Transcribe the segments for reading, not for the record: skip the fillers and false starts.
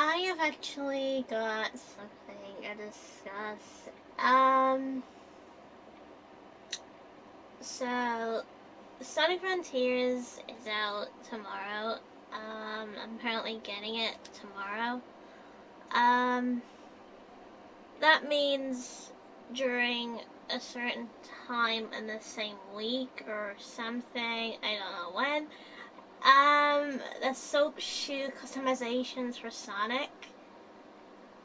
I have actually got something to discuss. Um, so Sonic Frontiers is out tomorrow. I'm apparently getting it tomorrow. Um, that means during a certain time in the same week or something. I don't know when. The soap shoe customizations for Sonic.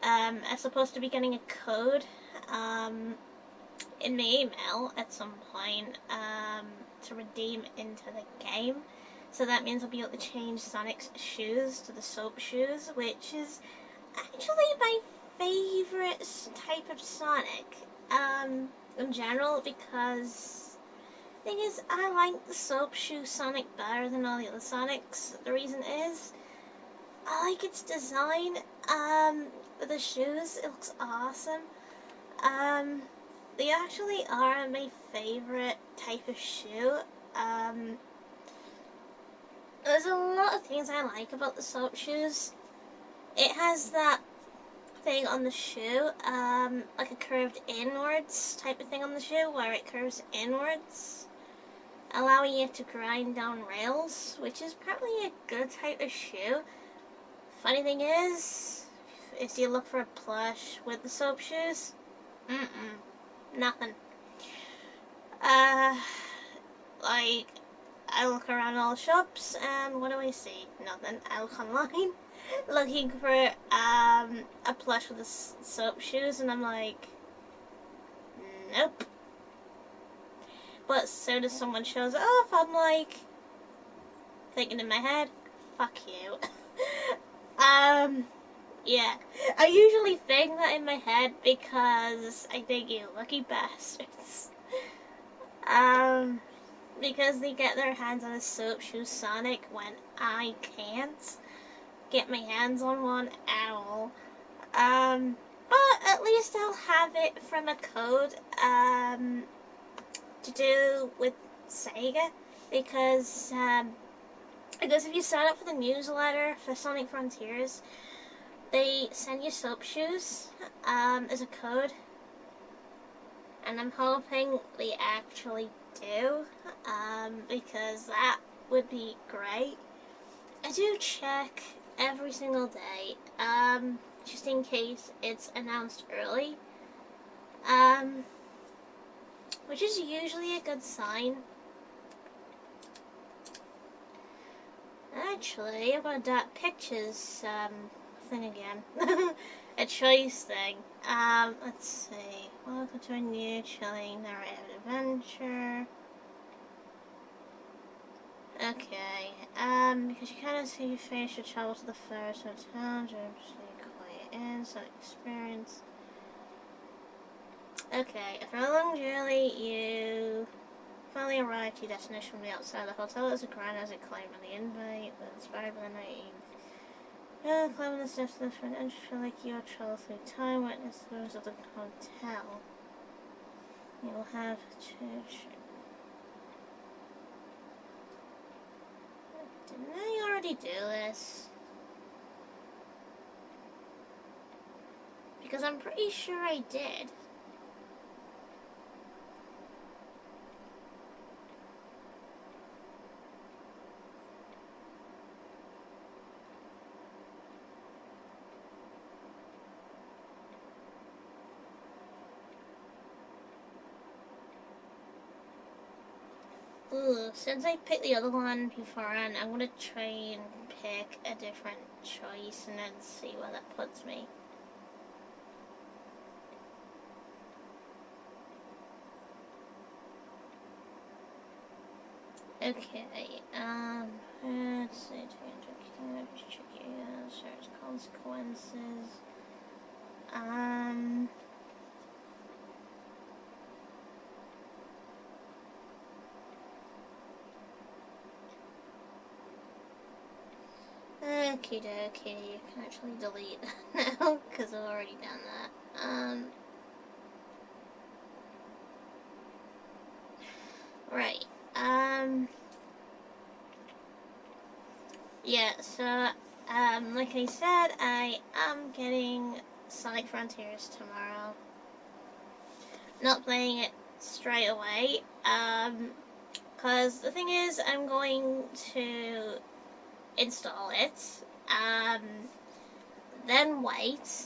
I'm supposed to be getting a code um, in my email at some point to redeem into the game. So that means I'll be able to change Sonic's shoes to the soap shoes, which is actually my favorite type of Sonic in general because the thing is, I like the soap shoe Sonic better than all the other Sonics. The reason is, I like its design. With the shoes, it looks awesome. Um, they actually are my favorite type of shoe. Um, there's a lot of things I like about the soap shoes. It has that thing on the shoe, like a curved inwards type of thing on the shoe, where it curves inwards, allowing you to grind down rails, which is probably a good type of shoe. Funny thing is you look for a plush with the soap shoes, nothing. Uh, like, I look around all the shops, and what do I see? Nothing. I look online, looking for a plush with the soap shoes, and I'm like, nope. But as soon as someone shows off, I'm like, thinking in my head, fuck you. Yeah. I usually think that in my head because I think you lucky bastards. Um, because they get their hands on a soap shoe Sonic when I can't get my hands on one at all. But at least I'll have it from a code, to do with Sega because if you sign up for the newsletter for Sonic Frontiers, they send you soap shoes, as a code, and I'm hoping they actually do, because that would be great. I do check every single day, just in case it's announced early, um, which is usually a good sign. Actually, I've got that pictures, thing again. A choice thing. Let's see. Welcome to a new chilling narrative adventure. Okay, because you kind of see your face, you travel to the first hotel, to quiet in, some experience. Okay, after a long journey, you finally arrive to your destination from the outside. The hotel is a grand as it claimed on the invite, but inspired by the night. Climbing the steps to the front entrance, feel like you are traveled through time, witness the rooms of the hotel. You will have to. Didn't I already do this? Because I'm pretty sure I did. Ooh, since I picked the other one beforehand, I'm gonna try and pick a different choice and then see where that puts me. Okay, let's see, tricky, search consequences. Okie dokie, you can actually delete now, because I've already done that. Right, yeah, so Like I said, I am getting Sonic Frontiers tomorrow. Not playing it straight away. Cause the thing is, I'm going to install it. Um, then wait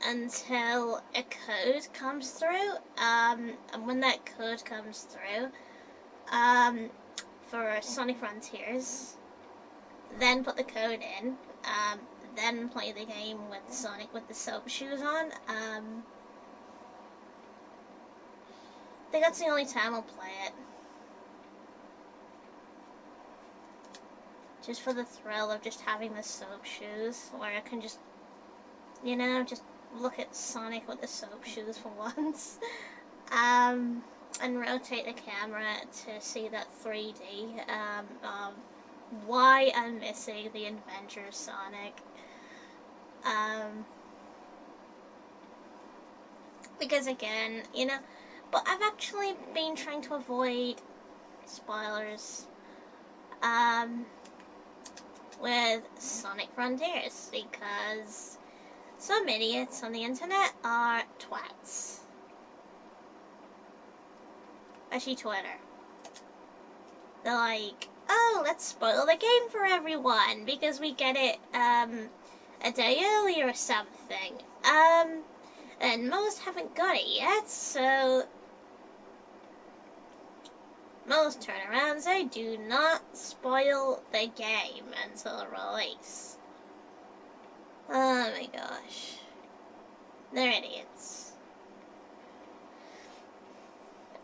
until a code comes through. And when that code comes through, um, for Sonic Frontiers, then put the code in. Um, then play the game with Sonic with the soap shoes on. I think that's the only time I'll play it. Just for the thrill of just having the soap shoes, where I can just, just look at Sonic with the soap shoes for once. And rotate the camera to see that 3D of why I'm missing the Adventure Sonic. Because again, but I've actually been trying to avoid spoilers with Sonic Frontiers because some idiots on the internet are twats. Especially Twitter. They're like, oh, let's spoil the game for everyone because we get it a day early or something. And most haven't got it yet, so most turn around and say, do not spoil the game until release. Oh my gosh. They're idiots.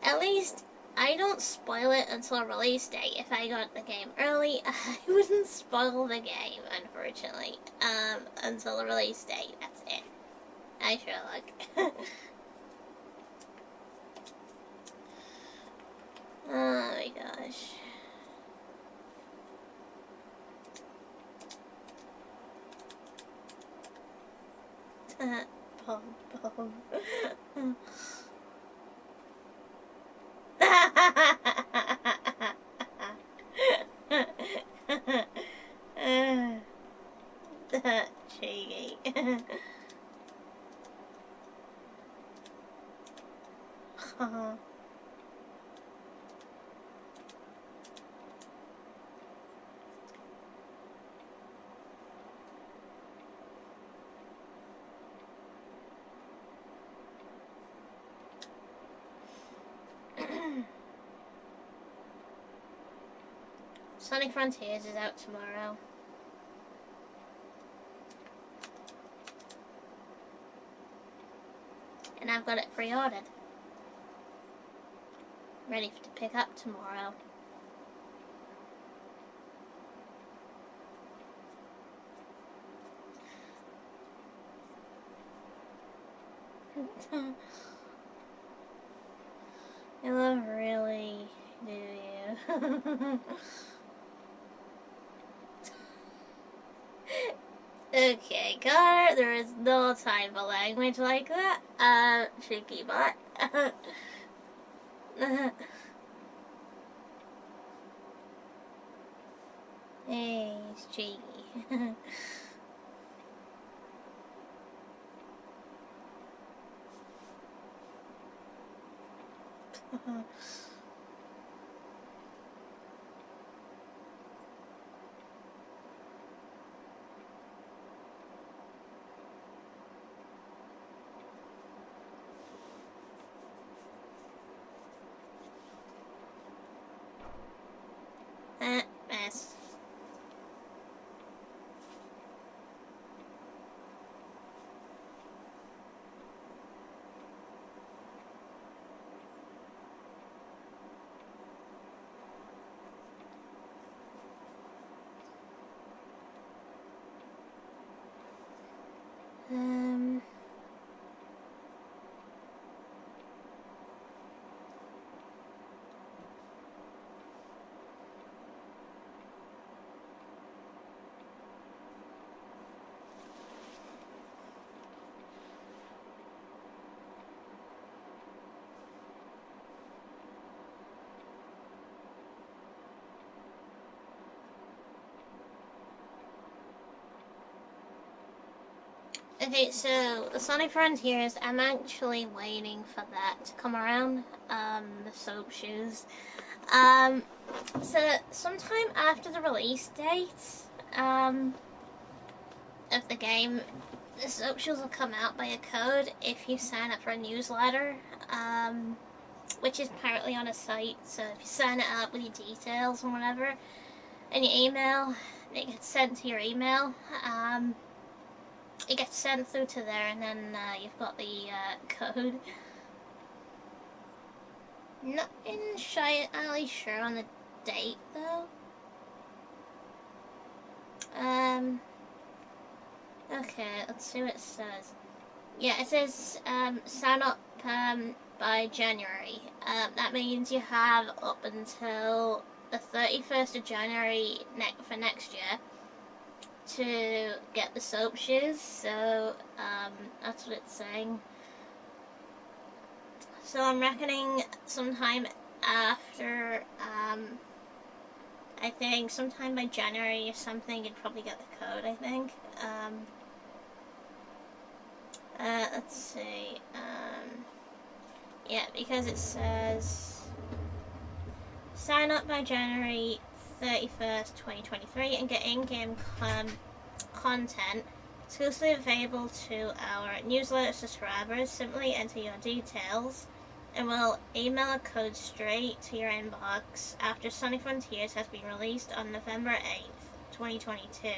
At least I don't spoil it until release day. If I got the game early, I wouldn't spoil the game, unfortunately. Until release day. That's it. I sure look. Oh my gosh. Boom, boom. Cheeky. Sonic Frontiers is out tomorrow. And I've got it pre-ordered. Ready to pick up tomorrow. You love really, do you? Okay, Connor, there is no time for language like that. Cheeky butt. Hey, he's cheeky. Mess. Okay, so the Sonic Frontiers, I'm actually waiting for that to come around. The soap shoes. Um, so sometime after the release date, um, of the game, the soap shoes will come out by a code if you sign up for a newsletter, which is currently on a site. So if you sign it up with your details and whatever, and your email, it gets sent to your email. It gets sent through to there, and then you've got the code. Not entirely sure on the date though. Okay, let's see what it says. Yeah, it says sign up by January. That means you have up until the 31st of January for next year to get the soap shoes. So that's what it's saying. So I'm reckoning sometime after, I think sometime by January or something, you'd probably get the code, I think. Let's see. Yeah, because it says sign up by January 31st, 2023 and get in-game content exclusively available to our newsletter subscribers. Simply enter your details and we'll email a code straight to your inbox after Sonic Frontiers has been released on November 8th, 2022.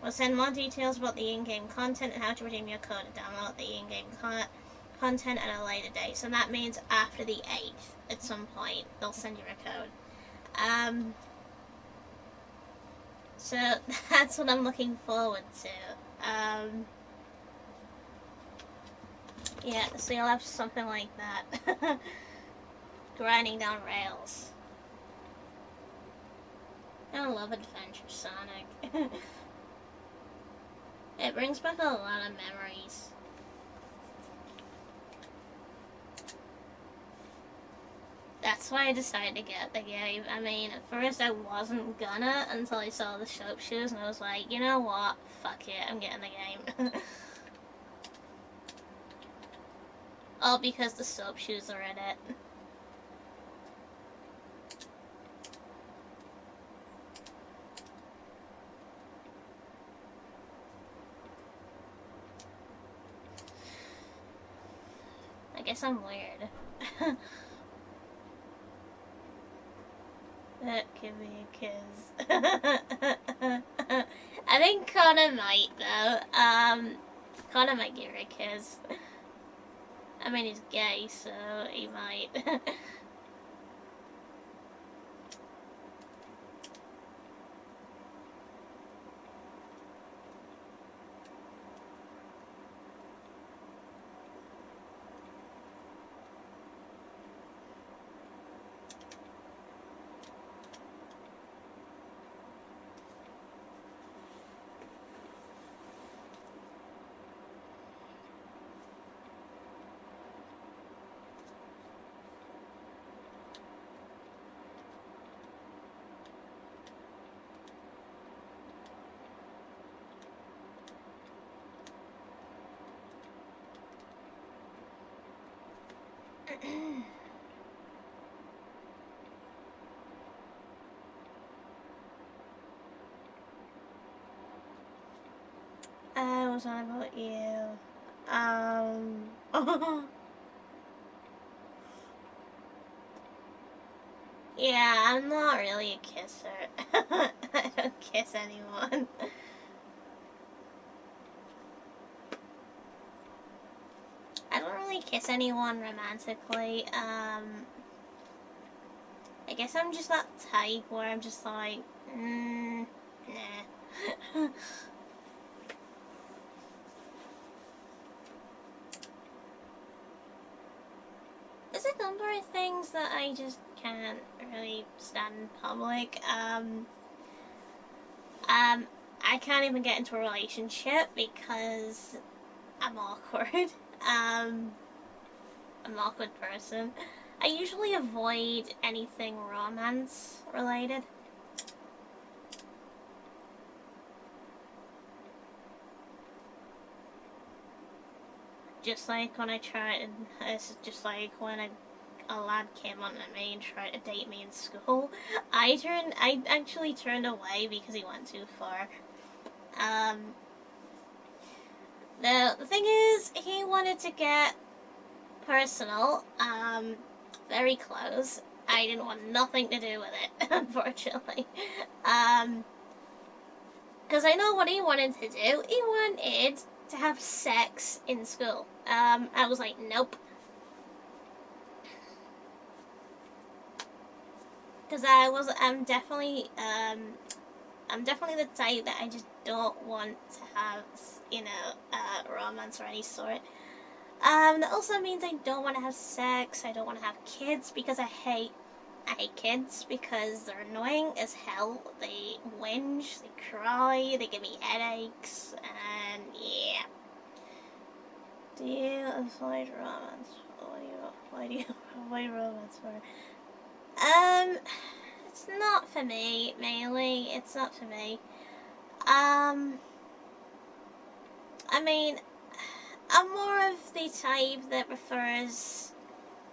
We'll send more details about the in-game content and how to redeem your code and download the in-game content at a later date. So that means after the 8th, at some point, they'll send you a code. So that's what I'm looking forward to. Yeah, so you'll have something like that. Grinding down rails. I love Adventure Sonic. It brings back a lot of memories. That's why I decided to get the game. I mean, at first I wasn't gonna until I saw the soap shoes and I was like, you know what? Fuck it, I'm getting the game. All because the soap shoes are in it. I guess I'm weird. That could be a kiss. I think Connor might though. Connor might give her a kiss. I mean, he's gay, so he might. I was on about you. Yeah, I'm not really a kisser. I don't kiss anyone. I don't really kiss anyone romantically. I guess I'm just that type where I'm just like, nah. There's a number of things that I just can't really stand in public. I can't even get into a relationship because I'm awkward. I'm an awkward person. I usually avoid anything romance related. just like when I tried, it's just like when a lad came on to me and tried to date me in school. I actually turned away because he went too far. Um, the thing is, he wanted to get personal, very close. I didn't want nothing to do with it, unfortunately. Because I know what he wanted to do. He wanted to have sex in school. I was like, nope. Because I'm definitely the type that I just don't want to have, romance or any sort. That also means I don't want to have sex. I don't want to have kids because I hate kids because they're annoying as hell. They whinge, they cry, they give me headaches, and yeah. Do you avoid romance? Why do you avoid romance for? It's not for me, mainly. It's not for me. I mean, I'm more of the type that prefers,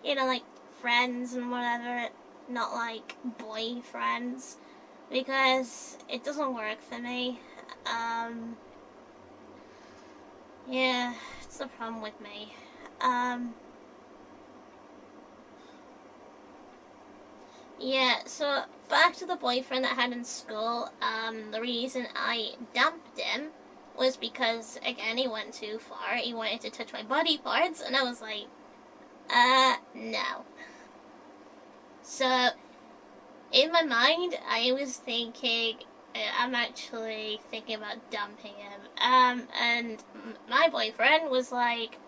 like friends and whatever, not like boyfriends, because it doesn't work for me. Um, yeah, it's the problem with me. Um, yeah, so back to the boyfriend that I had in school. The reason I dumped him was because, again, he went too far. He wanted to touch my body parts, and I was like, no. So, in my mind, I was thinking, I'm actually thinking about dumping him. And my boyfriend was like,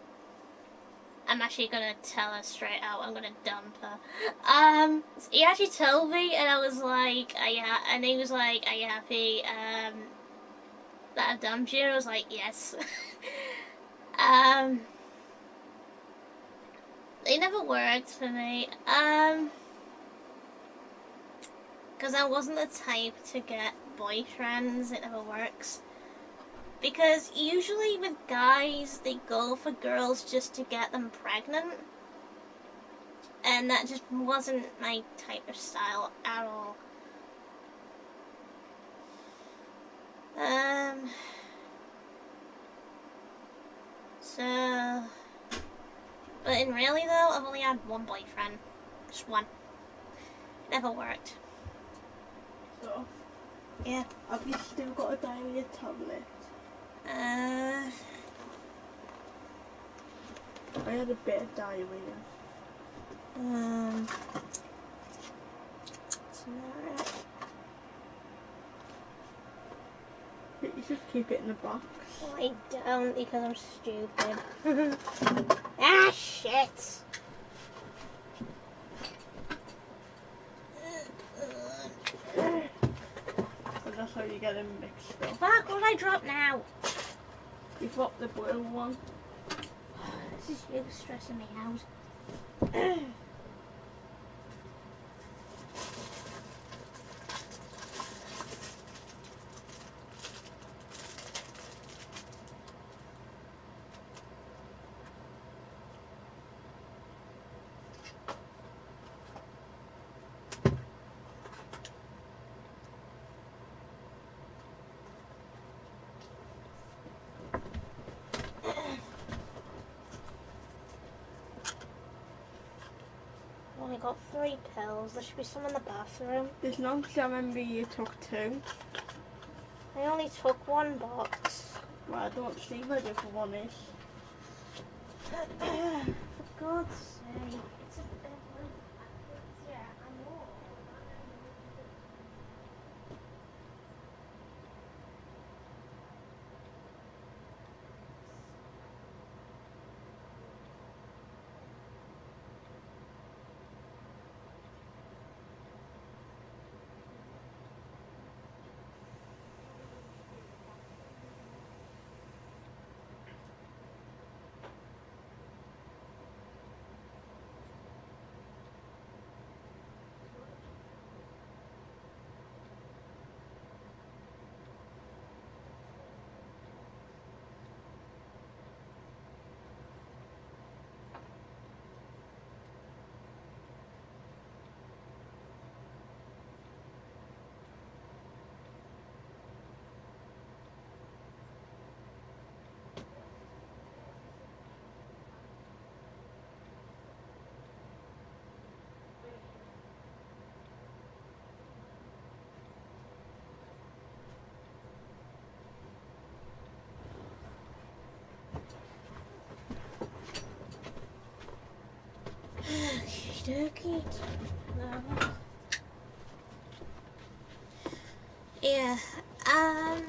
I'm actually gonna tell her straight out. I'm gonna dump her. He actually told me, and I was like, and he was like, "Are you happy that I've dumped you?" I was like, "Yes." um, they never worked for me. Because I wasn't the type to get boyfriends. It never works. Because usually with guys, they go for girls just to get them pregnant. And that just wasn't my type of style at all. Um, so, but in really though, I've only had one boyfriend. Just one. It never worked. So, Yeah. have you still got a diary tablet? Uh, I had a bit of diarrhea. tomorrow. But you just keep it in the box. Well, I don't because I'm stupid. Ah, shit. So that's how you get them mixed up. Fuck, what did I drop now? You pop the blue one. This is you stressing me out. I've only got 3 pills. There should be some in the bathroom. There's none because I remember you took 2. I only took 1 box. Well, I don't see where the other one is. For God's sake. It's a bit backwards. Yeah, I know. dokie. Yeah. I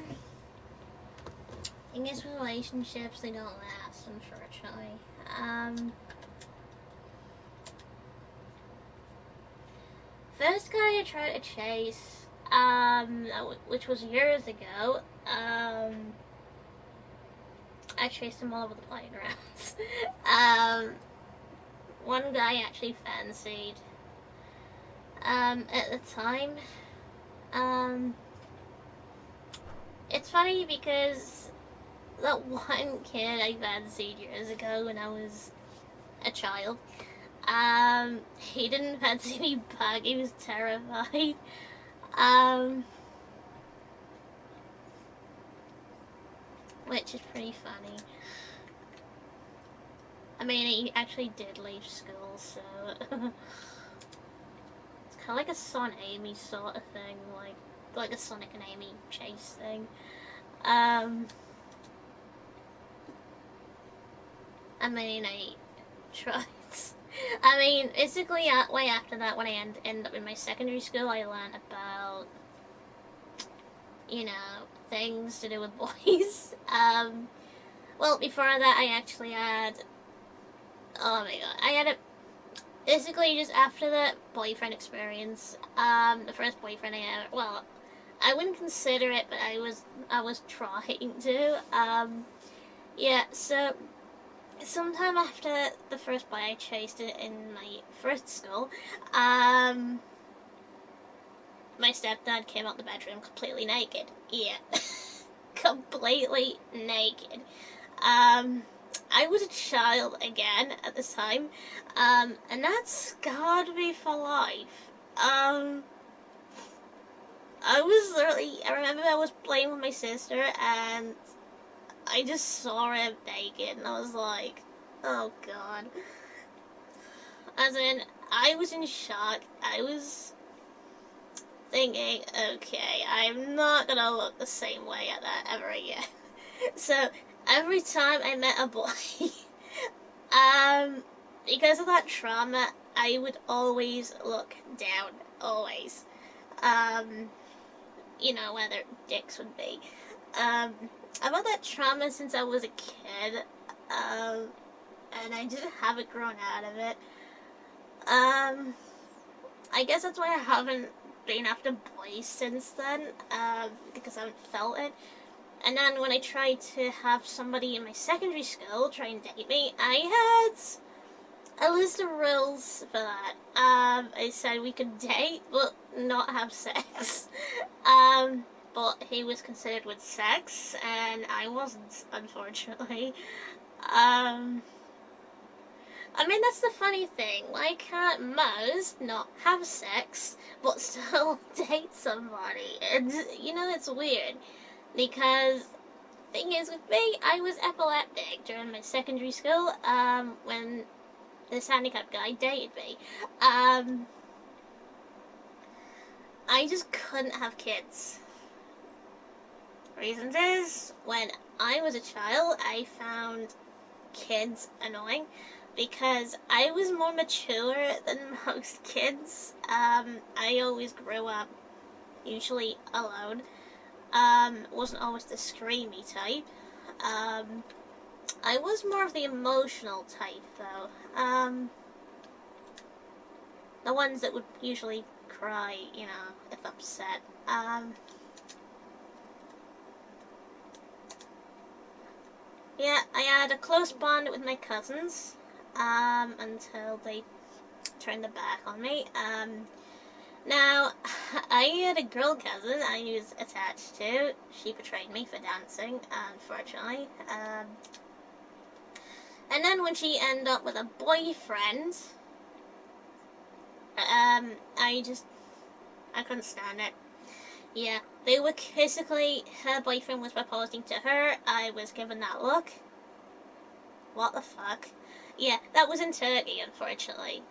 guess relationships, they don't last, unfortunately. First guy I tried to chase, which was years ago, I chased him all over the playgrounds. One guy I actually fancied, at the time. Um, it's funny because that one kid I fancied years ago when I was a child, he didn't fancy me back. He was terrified. Um, which is pretty funny. I mean, he actually did leave school, so it's kind of like a Son Amy sort of thing, like a Sonic and Amy chase thing. I mean, I tried. I mean, basically, way after that, when I ended up in my secondary school, I learned about, things to do with boys. Well, before that, I actually had. Oh my god, I had a. Basically, just after that boyfriend experience, the first boyfriend I had. Well, I wouldn't consider it, but I was trying to. Yeah. So sometime after the first boy I chased it in my first school, my stepdad came out the bedroom completely naked. Yeah. Completely naked. I was a child again at this time, and that scarred me for life. I remember I was playing with my sister, and I just saw him naked, and I was like, oh god. As in, I was in shock. I was thinking, okay, I'm not gonna look the same way at that ever again. So, every time I met a boy, because of that trauma, I would always look down. Always. Um, where their dicks would be. I've had that trauma since I was a kid, and I didn't have it grown out of it. I guess that's why I haven't been after boys since then, because I haven't felt it. And then when I tried to have somebody in my secondary school try and date me, I had a list of rules for that. I said we could date, but not have sex. But he was considered with sex, and I wasn't, unfortunately. I mean, that's the funny thing. Why can't most not have sex, but still date somebody? And, it's weird. Because, thing is, with me, I was epileptic during my secondary school, when this handicapped guy dated me. I just couldn't have kids. Reasons is, when I was a child, I found kids annoying because I was more mature than most kids. I always grew up usually alone. Wasn't always the screamy type. I was more of the emotional type though. The ones that would usually cry, if upset. Yeah, I had a close bond with my cousins, until they turned their back on me. Now, I had a girl cousin I was attached to. She betrayed me for dancing, unfortunately. And then when she ended up with a boyfriend, I couldn't stand it. Yeah, they were basically, her boyfriend was proposing to her, I was given that look. What the fuck? Yeah, that was in Turkey, unfortunately.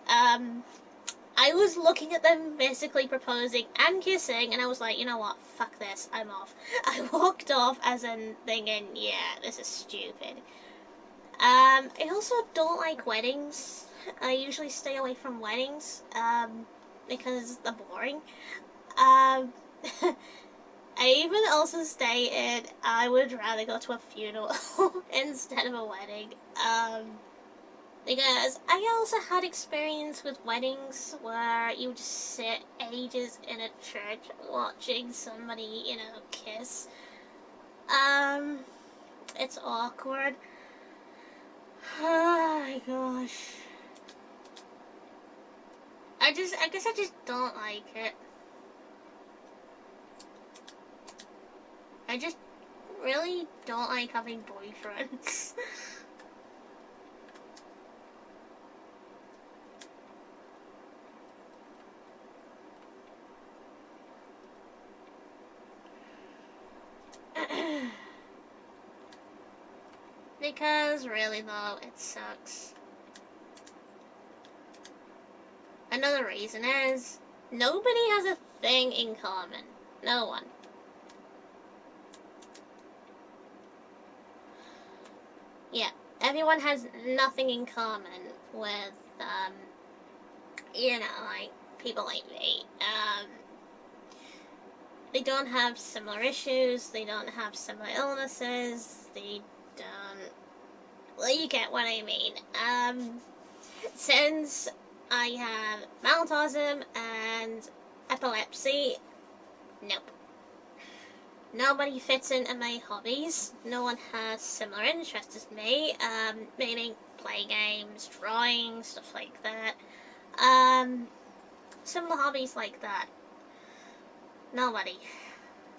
I was looking at them basically proposing and kissing, and I was like, you know what, fuck this, I'm off. I walked off as in thinking, yeah, this is stupid. I also don't like weddings. I usually stay away from weddings, because they're boring. Um, I even also stated I would rather go to a funeral instead of a wedding. Because I also had experience with weddings where you just sit ages in a church watching somebody, kiss. Um, it's awkward. Oh my gosh. I guess I just don't like it. I just really don't like having boyfriends. Because really though, it sucks. Another reason is nobody has a thing in common. No one. Yeah, everyone has nothing in common with, like people like me. They don't have similar issues. They don't have similar illnesses. They don't. Well, you get what I mean. Since I have Mount autism and epilepsy, nope. Nobody fits into my hobbies. No one has similar interests as me, meaning play games, drawing, stuff like that. Similar hobbies like that. Nobody.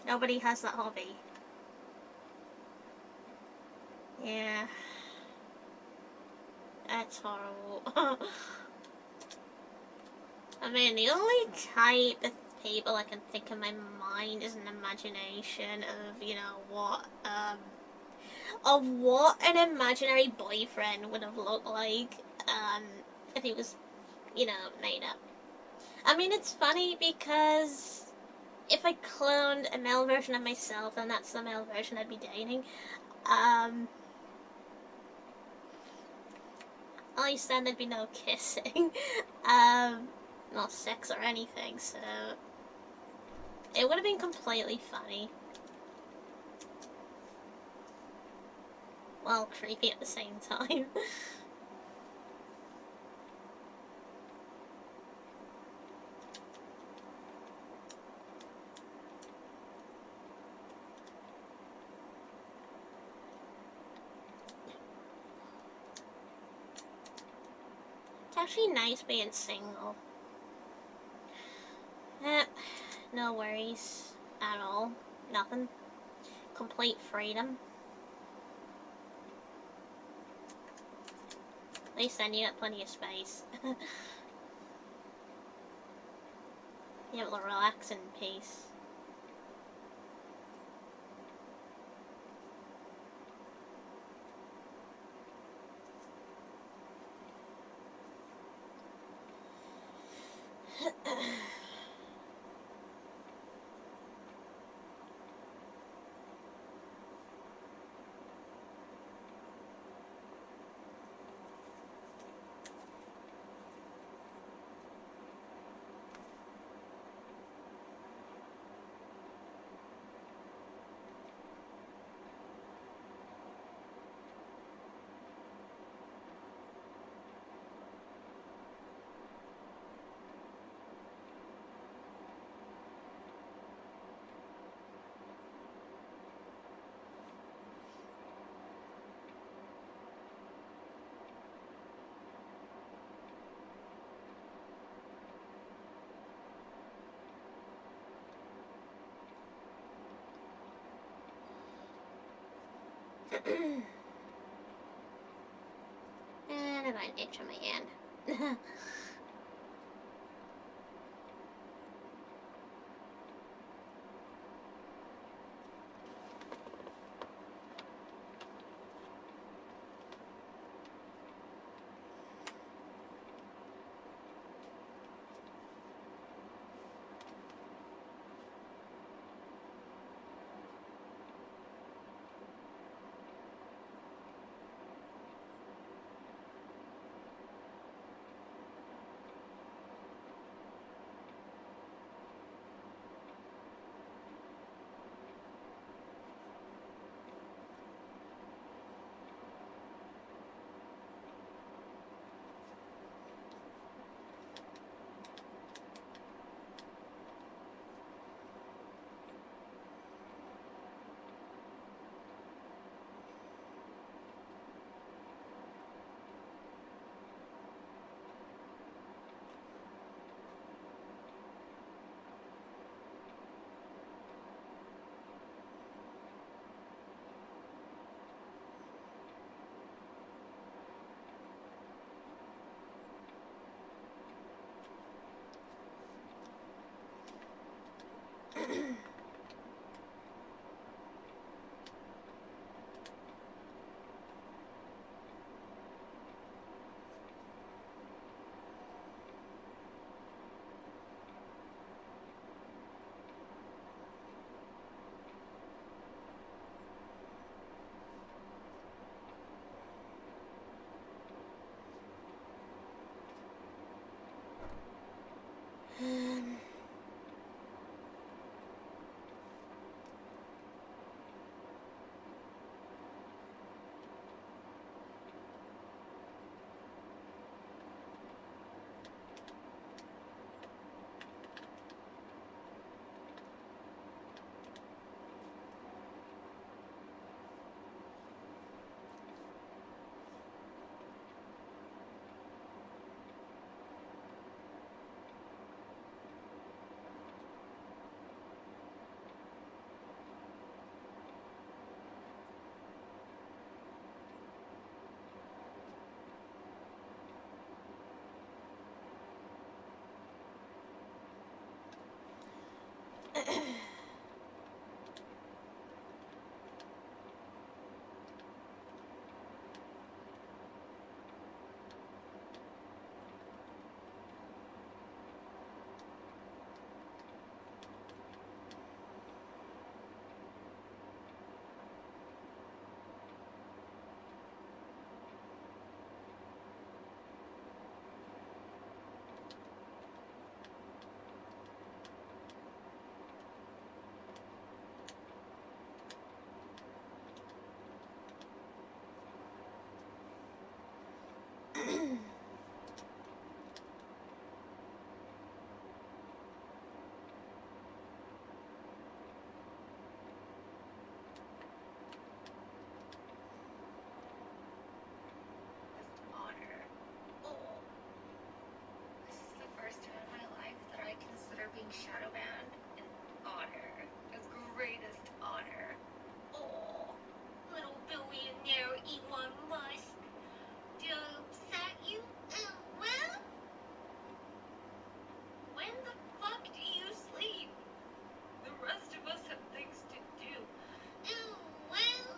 Nobody has that hobby. Yeah. That's horrible. I mean, the only type of people I can think in my mind is an imagination of, what an imaginary boyfriend would have looked like, um, if he was, made up. I mean, it's funny because if I cloned a male version of myself, then that's the male version I'd be dating. Um, at least then there'd be no kissing, no sex or anything, so it would have been completely funny. Well, creepy at the same time. It's actually nice being single. Eh, no worries at all. Nothing. Complete freedom. At least then you got plenty of space. You able to relax in peace. And I got an itch on my hand. Honor. Oh. This is the first time in my life that I consider being shadow banned an honor. The greatest honor. Oh. Little billionaire Elon Musk. Did I upset you? Well? When the fuck do you sleep? The rest of us have things to do. Well?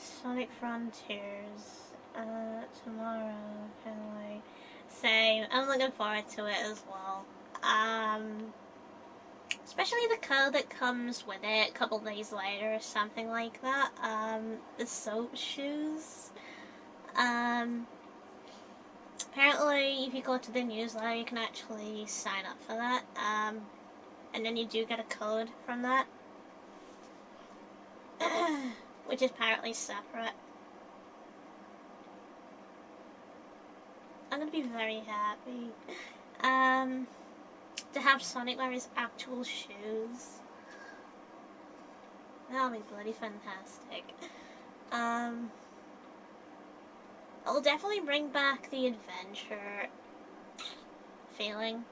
Sonic Frontiers. Tomorrow, can I say I'm looking forward to it as well. Especially the code that comes with it a couple days later or something like that. The soap shoes. Um, Apparently, if you go to the newsletter, you can actually sign up for that. And then you do get a code from that, which is apparently separate. I'm gonna be very happy. To have Sonic wear his actual shoes. That'll be bloody fantastic. It'll definitely bring back the adventure feeling.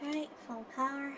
Alright, full power.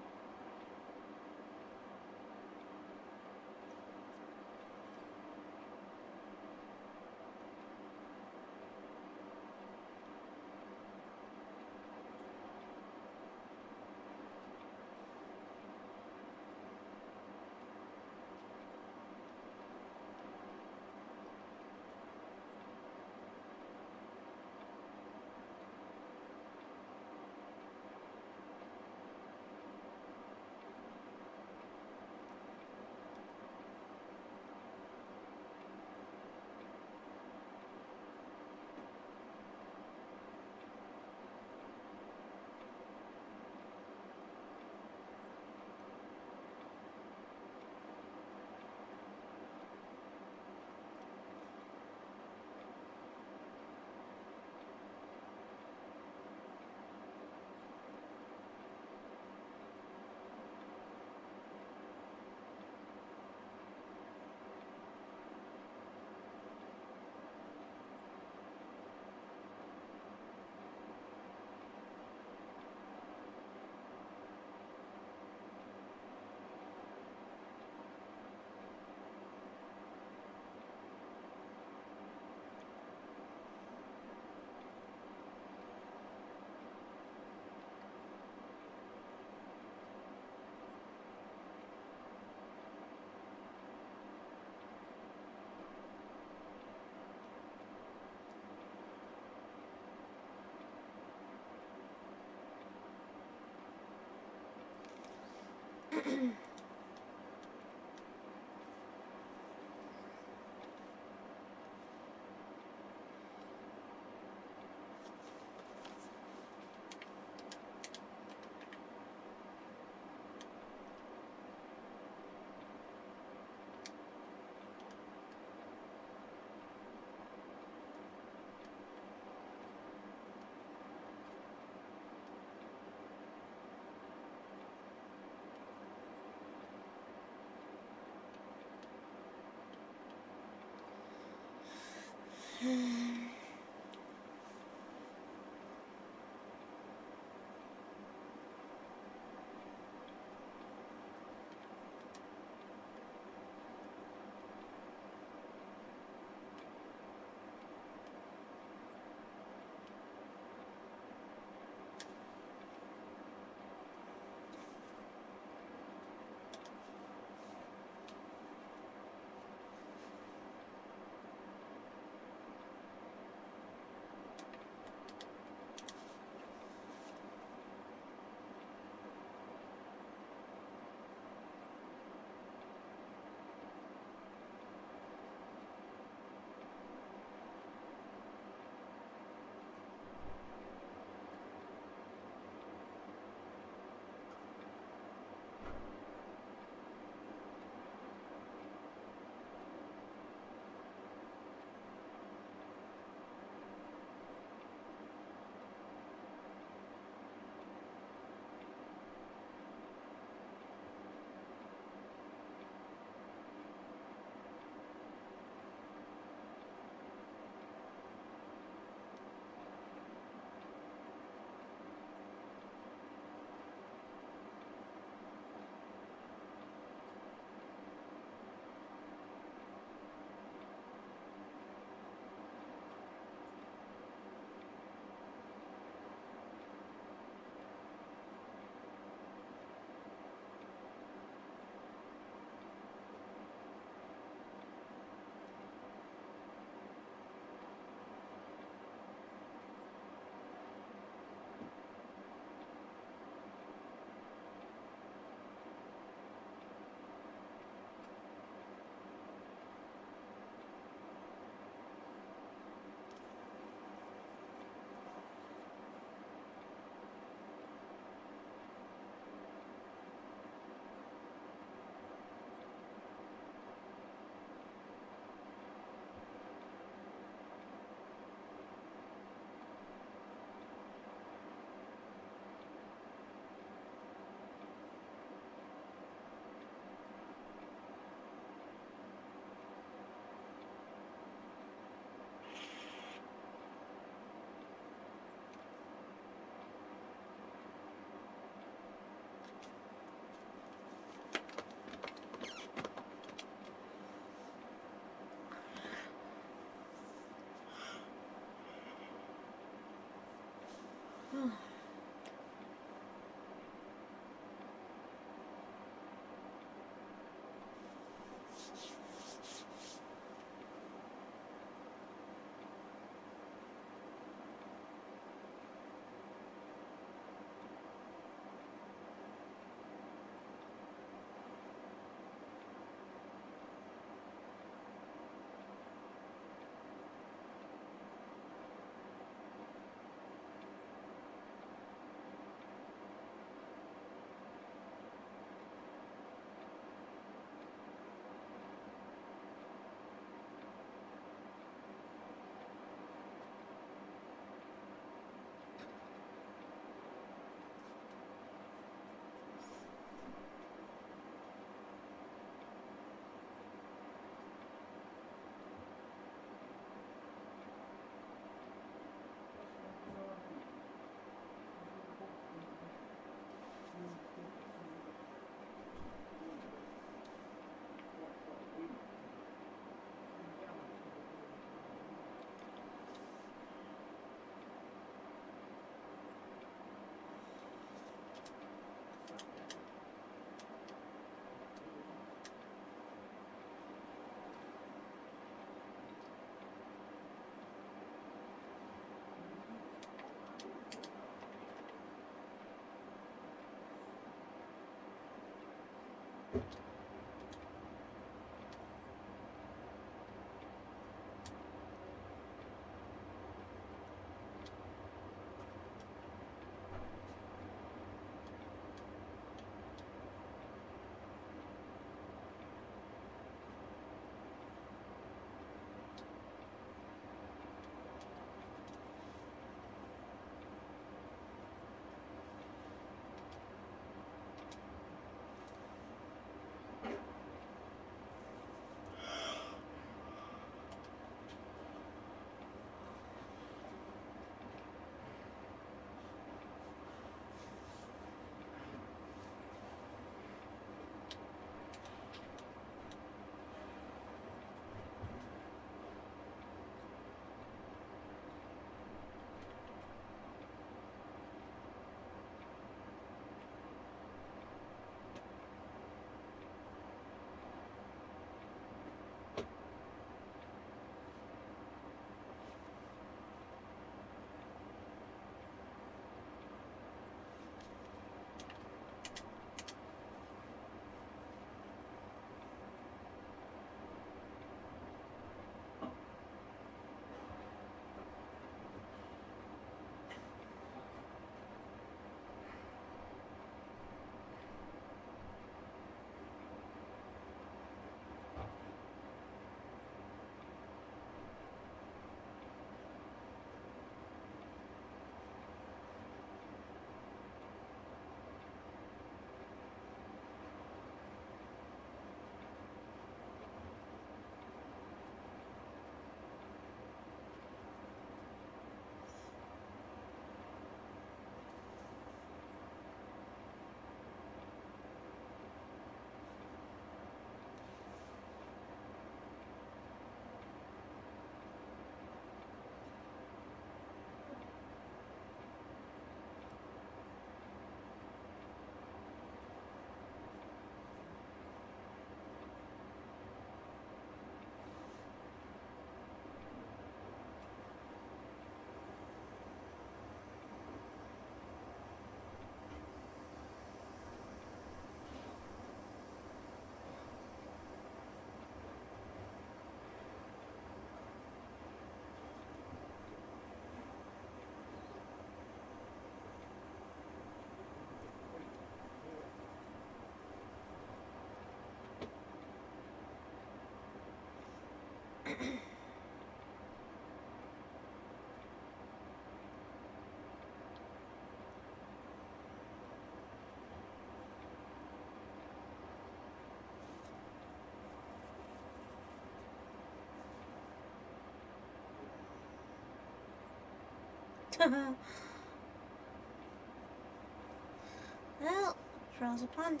Well, pros a pond.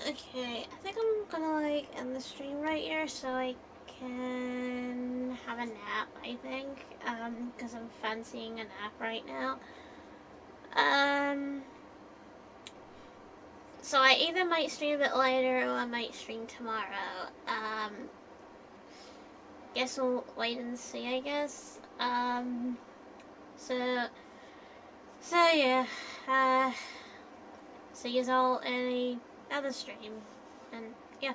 Okay, I think I'm gonna like end the stream right here so I can have a nap, I think. Because I'm fancying a nap right now. Um, so I either might stream a bit later or I might stream tomorrow. Guess we'll wait and see, I guess. So, so yeah. See you all in another stream. And yeah.